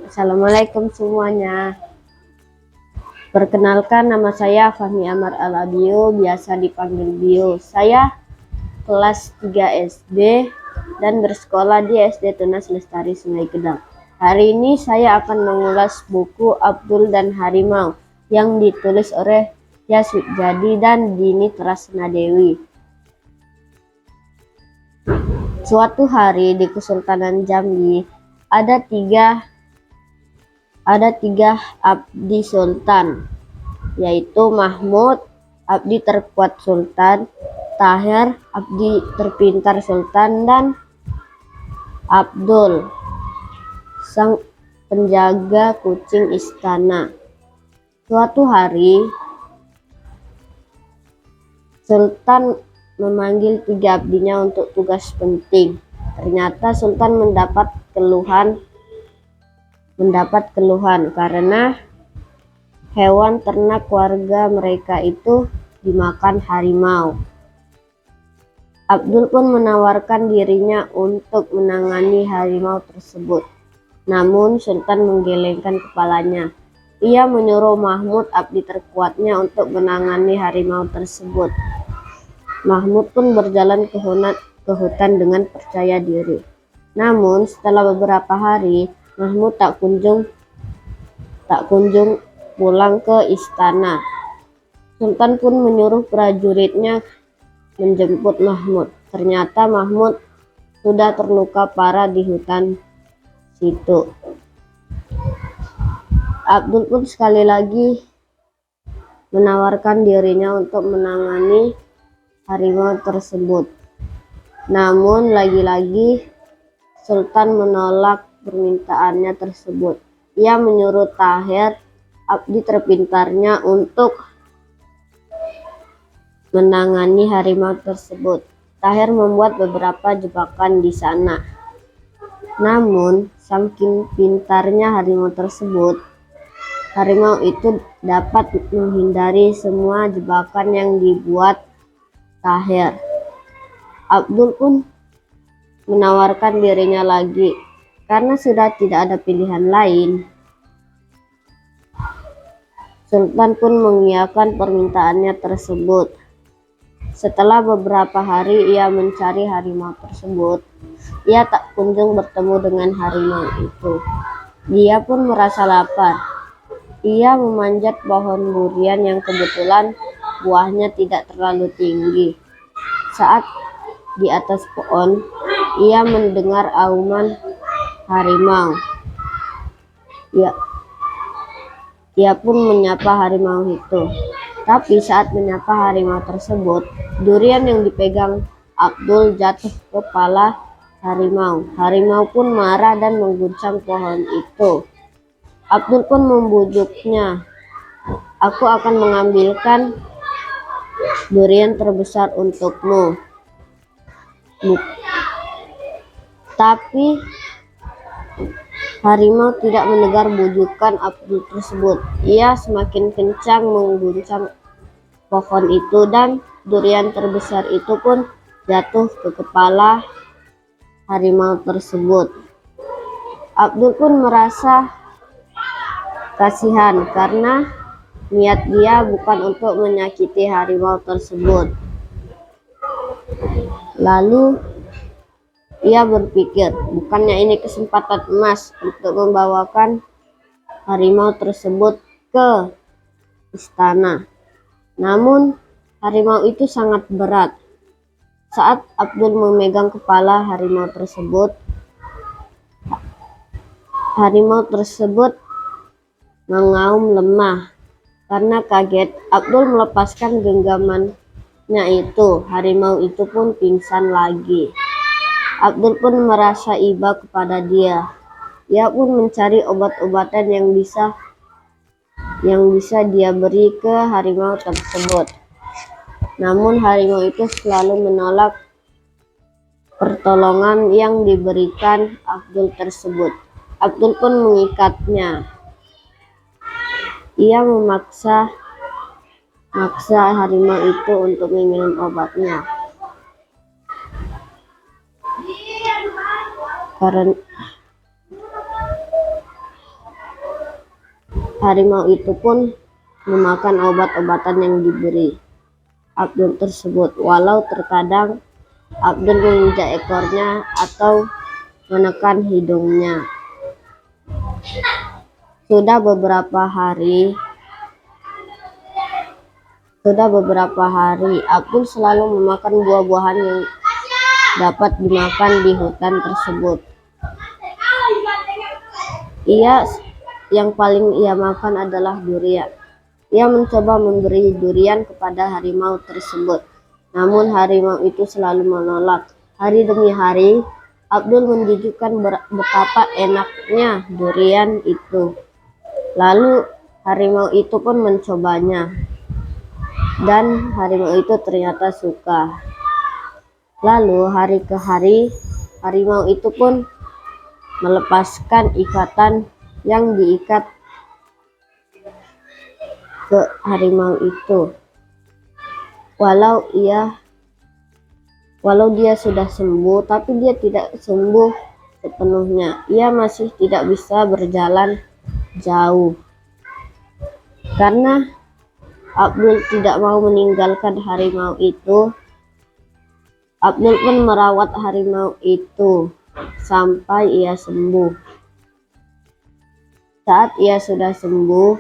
Assalamualaikum semuanya. Perkenalkan, nama saya Fahmi Amar Al-Abio, biasa dipanggil Bio. Saya kelas 3 SD dan bersekolah di SD Tunas Lestari Sungai Gedang. Hari ini saya akan mengulas buku Abdul dan Harimau yang ditulis oleh Tyas Wijadi dan Dini Trasna Dewi. Suatu hari di Kesultanan Jambi ada tiga abdi sultan, yaitu Mahmud, abdi terkuat sultan, Tahir, abdi terpintar sultan, dan Abdul, sang penjaga kucing istana. Suatu hari Sultan memanggil tiga abdinya untuk tugas penting. Ternyata Sultan mendapat keluhan karena hewan ternak warga mereka itu dimakan harimau. Abdul pun menawarkan dirinya untuk menangani harimau tersebut. Namun Sultan menggelengkan kepalanya. Ia menyuruh Mahmud, abdi terkuatnya, untuk menangani harimau tersebut. Mahmud pun berjalan ke hutan dengan percaya diri. Namun setelah beberapa hari, Mahmud tak kunjung pulang ke istana. Sultan pun menyuruh prajuritnya menjemput Mahmud. Ternyata Mahmud sudah terluka parah di hutan situ. Abdul pun sekali lagi menawarkan dirinya untuk menangani harimau tersebut. Namun lagi-lagi Sultan menolak permintaannya tersebut. Ia menyuruh Tahir, abdi terpintarnya, untuk menangani harimau tersebut. Tahir membuat beberapa jebakan di sana. Namun saking pintarnya harimau tersebut, harimau itu dapat menghindari semua jebakan yang dibuat Tahir. Abdul pun menawarkan dirinya lagi karena sudah tidak ada pilihan lain. Sultan pun mengiyakan permintaannya tersebut. Setelah beberapa hari ia mencari harimau tersebut, ia tak kunjung bertemu dengan harimau itu. Dia pun merasa lapar. Ia memanjat pohon durian yang kebetulan buahnya tidak terlalu tinggi. Saat di atas pohon, ia mendengar auman harimau. Ia pun menyapa harimau itu. Tapi saat menyapa harimau tersebut, durian yang dipegang Abdul jatuh ke kepala harimau. Harimau pun marah dan mengguncang pohon itu. Abdul pun membujuknya. "Aku akan mengambilkan durian terbesar untukmu." Tapi harimau tidak mendengar bujukan Abdul tersebut. Ia semakin kencang mengguncang pohon itu dan durian terbesar itu pun jatuh ke kepala harimau tersebut. Abdul pun merasa kasihan karena niat dia bukan untuk menyakiti harimau tersebut. Lalu ia berpikir, bukannya ini kesempatan emas untuk membawakan harimau tersebut ke istana. Namun harimau itu sangat berat. Saat Abdul memegang kepala harimau tersebut mengaum lemah. Karena kaget, Abdul melepaskan genggamannya itu. Harimau itu pun pingsan lagi. Abdul pun merasa iba kepada dia. Ia pun mencari obat-obatan yang bisa dia beri ke harimau tersebut. Namun harimau itu selalu menolak pertolongan yang diberikan Abdul tersebut. Abdul pun mengikatnya. Ia memaksa harimau itu untuk meminum obatnya. Harimau itu pun memakan obat-obatan yang diberi Abdul tersebut, walau terkadang Abdul menginjak ekornya atau menekan hidungnya. Sudah beberapa hari, Abdul selalu memakan buah-buahan yang dapat dimakan di hutan tersebut. Yang paling ia makan adalah durian. Ia mencoba memberi durian kepada harimau tersebut, namun harimau itu selalu menolak. Hari demi hari, Abdul menunjukkan betapa enaknya durian itu. Lalu harimau itu pun mencobanya, dan harimau itu ternyata suka. Lalu hari ke hari, harimau itu pun melepaskan ikatan yang diikat ke harimau itu. Walau dia sudah sembuh, tapi dia tidak sembuh sepenuhnya. Ia masih tidak bisa berjalan jauh. Karena Abdul tidak mau meninggalkan harimau itu, Abdul pun merawat harimau itu sampai ia sembuh. Saat ia sudah sembuh,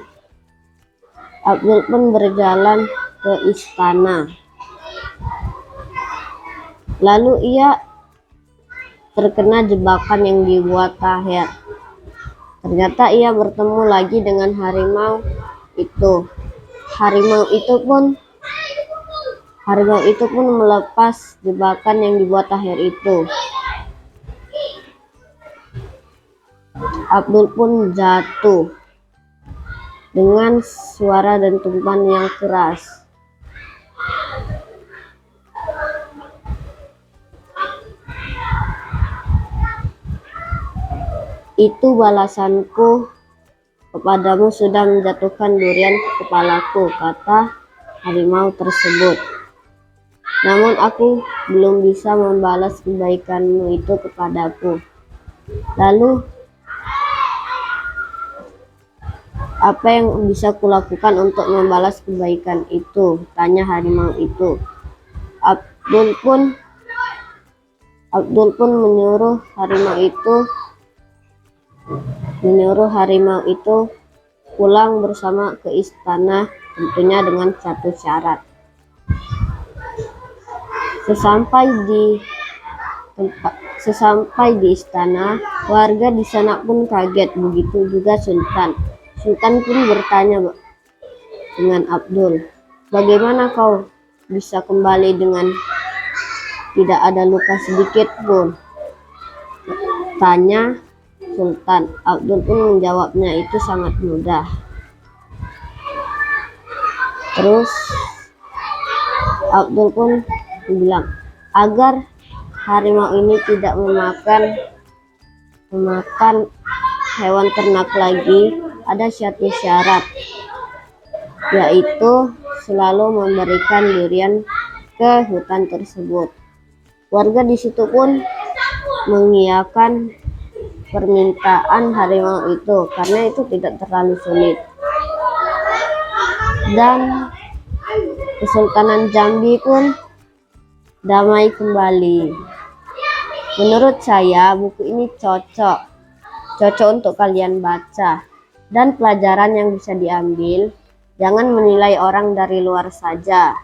Abdul pun berjalan ke istana. Lalu ia terkena jebakan yang dibuat Tahir. Ternyata ia bertemu lagi dengan harimau itu. Harimau itu pun melepas jebakan yang dibuat Tahir itu. Abdul pun jatuh dengan suara dentuman yang keras. Itu balasanku kepadamu sudah menjatuhkan durian ke kepalaku, kata harimau tersebut. Namun aku belum bisa membalas kebaikanmu itu kepadaku. Lalu apa yang bisa kulakukan untuk membalas kebaikan itu? Tanya harimau itu. Abdul pun menyuruh harimau itu pulang bersama ke istana, tentunya dengan satu syarat. Sesampai di istana, warga di sana pun kaget, begitu juga Sultan. Sultan pun bertanya dengan Abdul, "Bagaimana kau bisa kembali dengan tidak ada luka sedikit pun?" Tanya Sultan. Abdul pun menjawabnya, "Itu sangat mudah." Terus Abdul pun bilang, agar harimau ini tidak memakan hewan ternak lagi, ada satu syarat, yaitu selalu memberikan durian ke hutan tersebut. Warga di situ pun mengiyakan permintaan harimau itu karena itu tidak terlalu sulit. Dan Kesultanan Jambi pun damai kembali. Menurut saya buku ini cocok untuk kalian baca. Dan pelajaran yang bisa diambil, jangan menilai orang dari luar saja.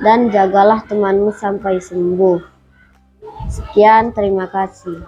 Dan jagalah temanmu sampai sembuh. Sekian, terima kasih.